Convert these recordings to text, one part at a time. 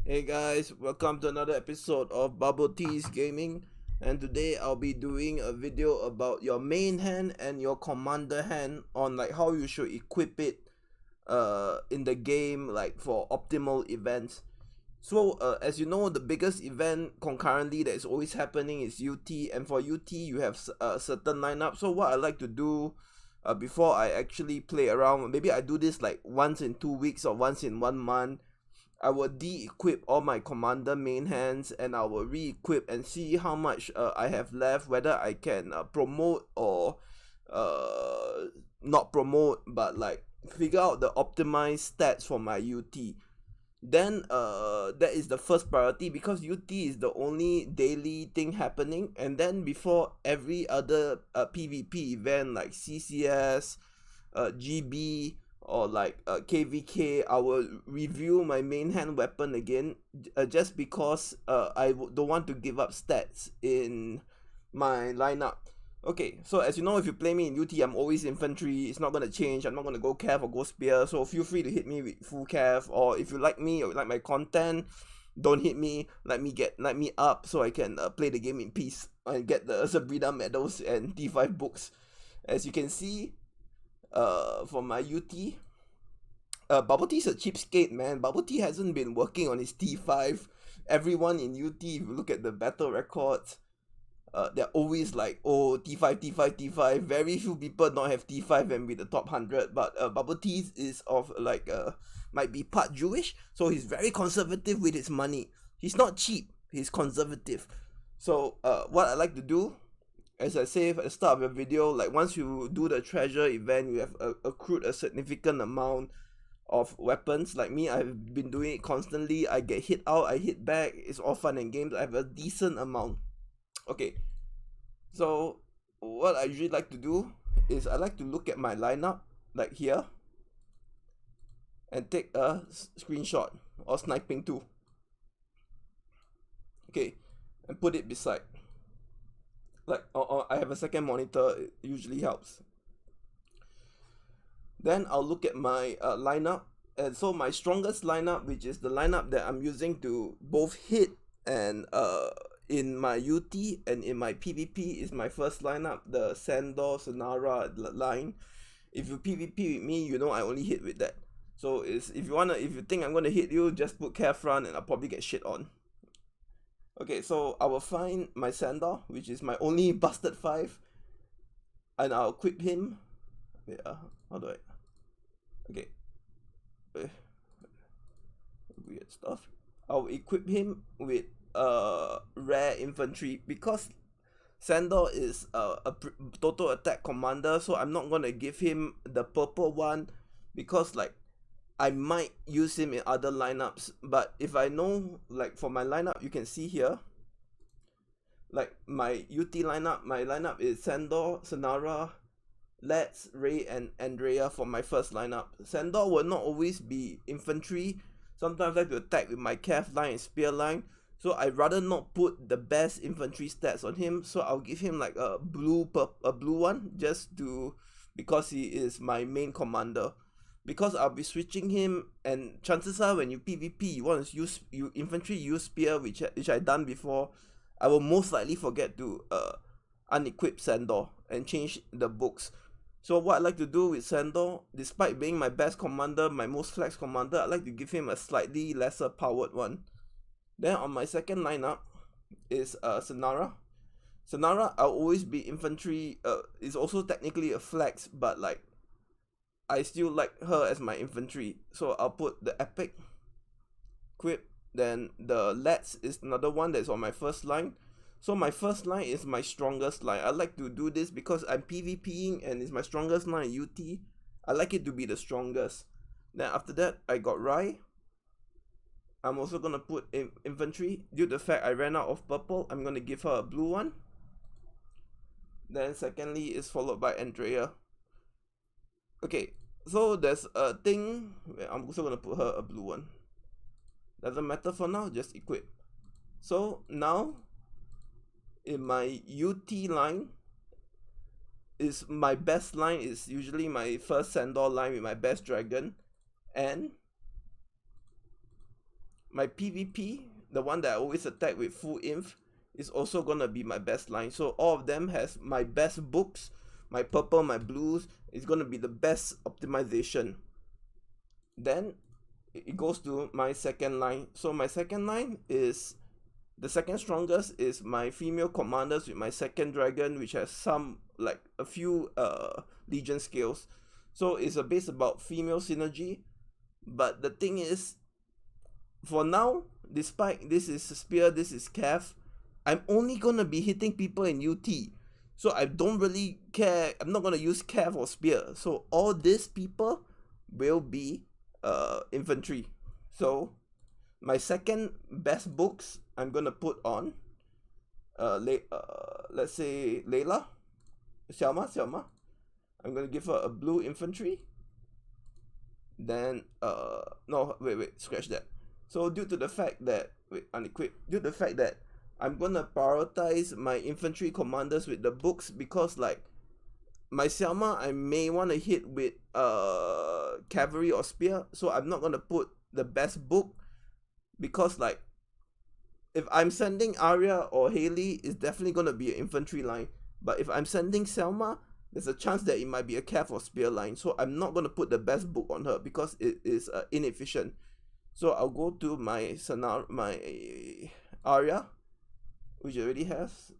Hey guys, welcome to another episode of BubbleteaS Gaming, and today I'll be doing a video about your main hand and your commander hand on like how you should equip it in the game, like for optimal events. So as you know, the biggest event concurrently that is always happening is UT, and for UT you have a certain lineup. So what I like to do before I actually play around, maybe I do this like once in 2 weeks or once in 1 month. I will de-equip all my commander main hands, and I will re-equip and see how much I have left, whether I can promote or uh, not promote, but like figure out the optimized stats for my UT. Then that is the first priority, because UT is the only daily thing happening, and then before every other PvP event like CCS, GB, or like KVK, I will review my main hand weapon again, just because don't want to give up stats in my lineup. Okay, so as you know, if you play me in UT, I'm always infantry. It's not gonna change. I'm not gonna go cav or go spear. So feel free to hit me with full cav, or if you like me or you like my content, don't hit me. Let me up so I can play the game in peace and get the Sabrina medals and D5 books. As you can see, for my UT, BubbleteaS a cheapskate, man. BubbleteaS hasn't been working on his T5. Everyone in UT, if you look at the battle records, they're always like, oh, T5, T5, T5. Very few people not have T5 and be the top 100. But BubbleteaS is of like, might be part Jewish, so he's very conservative with his money. He's not cheap, he's conservative. So what I like to do, as I say at the start of the video, like once you do the treasure event, you have accrued a significant amount of weapons. Like me, I've been doing it constantly. I get hit out, I hit back, it's all fun and games. I have a decent amount. Okay, so what I usually like to do is I like to look at my lineup like here and take a screenshot or sniping too. Okay, and put it beside. Like I have a second monitor, it usually helps. Then I'll look at my lineup, and so my strongest lineup, which is the lineup that I'm using to both hit and in my UT and in my PvP, is my first lineup, the Sandor Sonara line. If you PvP with me, you know I only hit with that. So if you think I'm gonna hit you, just put Carefront and I'll probably get shit on. Okay, so I will find my Sandor, which is my only busted 5, and I'll equip him. Wait, how do I? Okay. Weird stuff. I'll equip him with rare infantry, because Sandor is a total attack commander, so I'm not gonna give him the purple one, because like I might use him in other lineups. But if I know, like for my lineup, you can see here, like my UT lineup, my lineup is Sandor, Sonara, Let's, Ray, and Andrea for my first lineup. Sandor will not always be infantry. Sometimes I like to attack with my Cav line and Spear line. So I'd rather not put the best infantry stats on him. So I'll give him like a blue one, just to, because he is my main commander. Because I'll be switching him, and chances are when you PvP, you want to use infantry, use spear, which I done before. I will most likely forget to unequip Sandor and change the books. So what I like to do with Sandor, despite being my best commander, my most flex commander, I like to give him a slightly lesser powered one. Then on my second lineup is Sonara. Sonara, I'll always be infantry. Is also technically a flex, but like I still like her as my infantry. So I'll put the epic equip. Then the Let's is another one that's on my first line. So my first line is my strongest line. I like to do this because I'm PvPing and it's my strongest line in UT. I like it to be the strongest. Then after that, I got Rai. I'm also gonna put in infantry. Due to the fact I ran out of purple, I'm gonna give her a blue one. Then secondly is followed by Andrea. Okay, so there's a thing where I'm also gonna put her a blue one. Doesn't matter for now, just equip. So now in my UT line, is my best line is usually my first Sandor line with my best dragon, and my PvP, the one that I always attack with full inf, is also gonna be my best line. So all of them has my best books, my purple, my blues, is gonna be the best optimization. Then it goes to my second line. So my second line is, the second strongest is my female commanders with my second dragon, which has some, like a few legion skills. So it's a base about female synergy. But the thing is, for now, despite this is spear, this is cav, I'm only gonna be hitting people in UT. So I don't really care. I'm not gonna use cav or spear. So all these people will be infantry. So my second best books I'm gonna put on let's say Layla, Selma. I'm gonna give her a blue infantry. Then no, wait, scratch that. So due to the fact that due to the fact that I'm gonna prioritize my infantry commanders with the books, because like my Selma I may want to hit with cavalry or spear, so I'm not gonna put the best book, because like if I'm sending Arya or Haley, it's definitely gonna be an infantry line. But if I'm sending Selma, there's a chance that it might be a cav or spear line. So I'm not gonna put the best book on her because it is inefficient. So I'll go to my Arya, which already has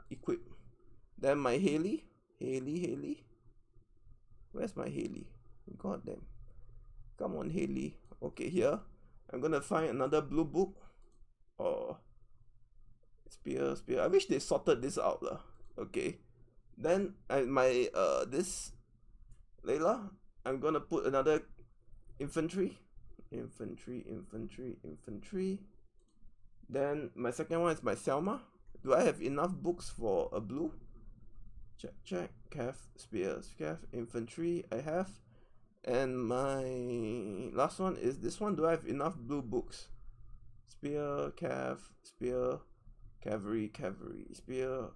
equip. Then my Haley. Where's my Haley? God damn. Come on, Haley. Okay, here. I'm gonna find another blue book. Or spear. I wish they sorted this out lah. Okay. Then this Layla, I'm gonna put another infantry. Then my second one is my Selma. Do I have enough books for a blue? Check. Cav, spear, infantry. I have. And my last one is this one. Do I have enough blue books? Spear, cav, spear, cavalry, spear.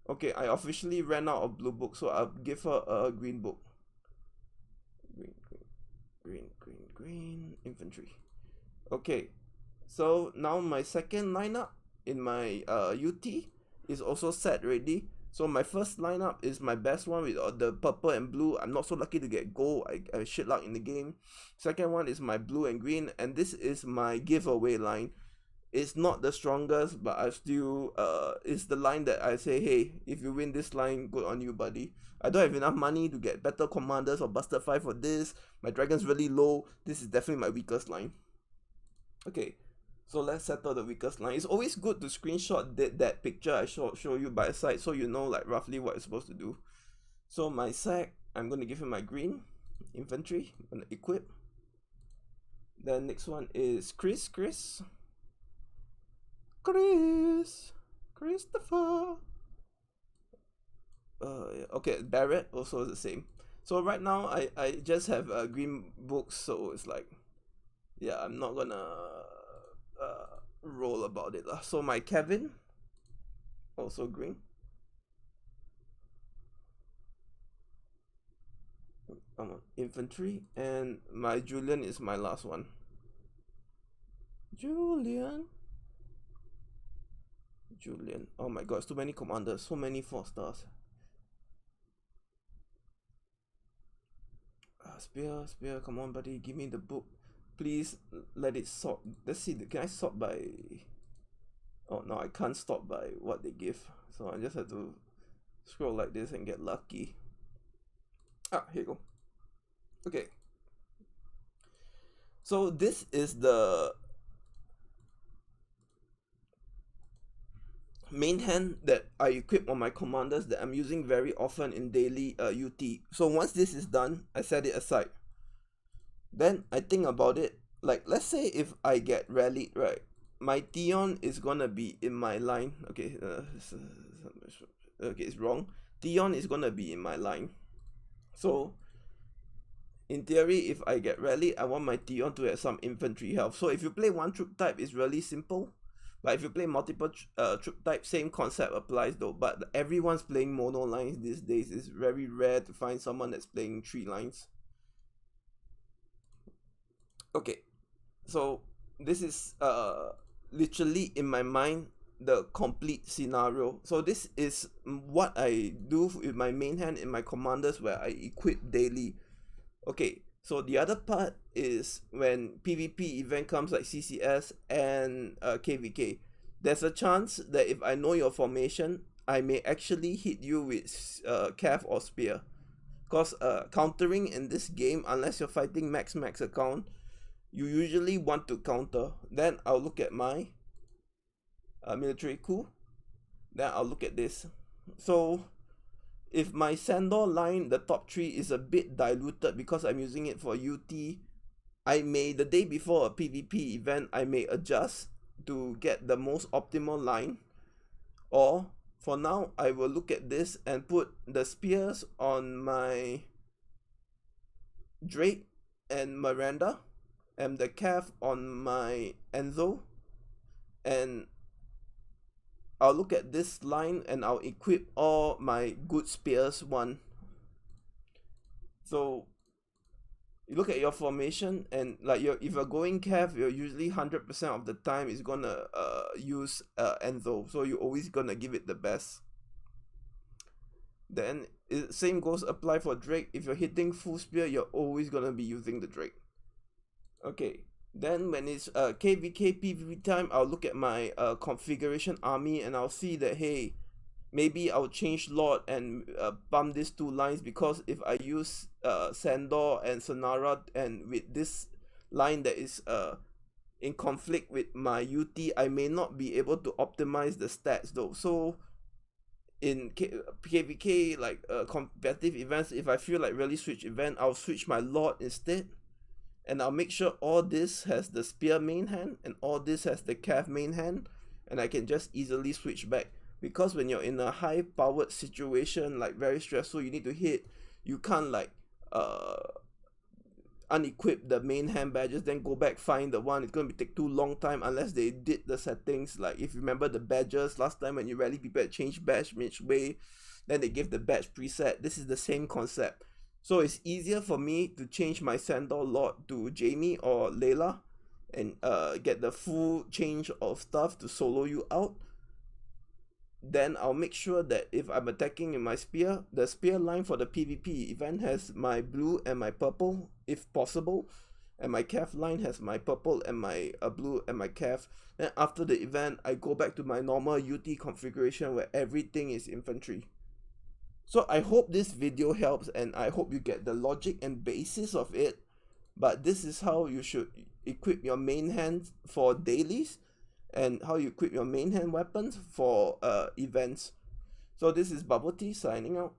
Okay, I officially ran out of blue books, so I'll give her a green book. Green infantry. Okay, so now my second lineup in my UT is also set ready. So my first lineup is my best one with the purple and blue. I'm not so lucky to get gold. I shit luck in the game. Second one is my blue and green, and this is my giveaway line. It's not the strongest, but I still it's the line that I say, hey, if you win this line, good on you, buddy. I don't have enough money to get better commanders or Buster 5 for this. My dragon's really low. This is definitely my weakest line. Okay, so let's settle the weakest line. It's always good to screenshot that picture I show you by side, so you know like roughly what it's supposed to do. So my sack, I'm going to give him my green infantry. I'm going to equip. Then next one is Christopher. Okay, Barrett also is the same. So right now I just have green books, so it's like, yeah, I'm not gonna roll about it lah. So my Kevin, also green. Infantry, and my Julian is my last one. Julian. Oh my god, it's too many commanders, so many 4 stars. Spear, come on, buddy, give me the book. Please let it sort. Let's see, can I sort by... Oh no, I can't sort by what they give. So I just have to scroll like this and get lucky. Ah, here you go. Okay. So this is the main hand that I equip on my commanders that I'm using very often in daily UT. So once this is done, I set it aside. Then I think about it, like let's say if I get rallied, right, my Theon is gonna be in my line. Okay, it's wrong. Theon is gonna be in my line. So in theory, if I get rallied, I want my Theon to have some infantry health. So if you play one troop type, it's really simple. But if you play multiple troop type, same concept applies though. But everyone's playing mono lines these days. It's very rare to find someone that's playing 3 lines. Okay, so this is literally in my mind the complete scenario. So this is what I do with my main hand in my commanders where I equip daily. Okay, so the other part is when PvP event comes like CCS and KVK. There's a chance that if I know your formation, I may actually hit you with Cav or Spear. Because countering in this game, unless you're fighting max account, you usually want to counter. Then I'll look at my military coup. Then I'll look at this. So if my Sandor line, the top 3 is a bit diluted because I'm using it for UT, I may, the day before a PvP event, I may adjust to get the most optimal line. Or for now, I will look at this and put the spears on my Drake and Miranda, and the Cav on my Enzo, and I'll look at this line and I'll equip all my good spears one. So you look at your formation, and like if you're going Cav, you're usually 100% of the time is gonna use Enzo, so you're always gonna give it the best. Then same goes apply for Drake. If you're hitting full spear, you're always gonna be using the Drake. Okay, then when it's KVK PvP time, I'll look at my configuration army and I'll see that, hey, maybe I'll change Lord and bump these 2 lines, because if I use Sandor and Sonara and with this line that is in conflict with my UT, I may not be able to optimize the stats though. So in KVK, like competitive events, if I feel like really switch event, I'll switch my Lord instead. And I'll make sure all this has the spear main hand and all this has the Cav main hand, and I can just easily switch back. Because when you're in a high powered situation, like very stressful, you need to hit, you can't like unequip the main hand badges then go back find the one. It's going to take too long time unless they did the settings. Like if you remember the badges last time when you rally people had changed badge midway, then they give the badge preset. This is the same concept. So it's easier for me to change my Sandor Lord to Jamie or Layla and get the full change of stuff to solo you out. Then I'll make sure that if I'm attacking in my spear, the spear line for the PvP event has my blue and my purple if possible, and my Cav line has my purple and my blue and my Cav. Then after the event, I go back to my normal UT configuration where everything is infantry. So I hope this video helps, and I hope you get the logic and basis of it. But this is how you should equip your main hand for dailies, and how you equip your main hand weapons for events. So this is BubbleteaS signing out.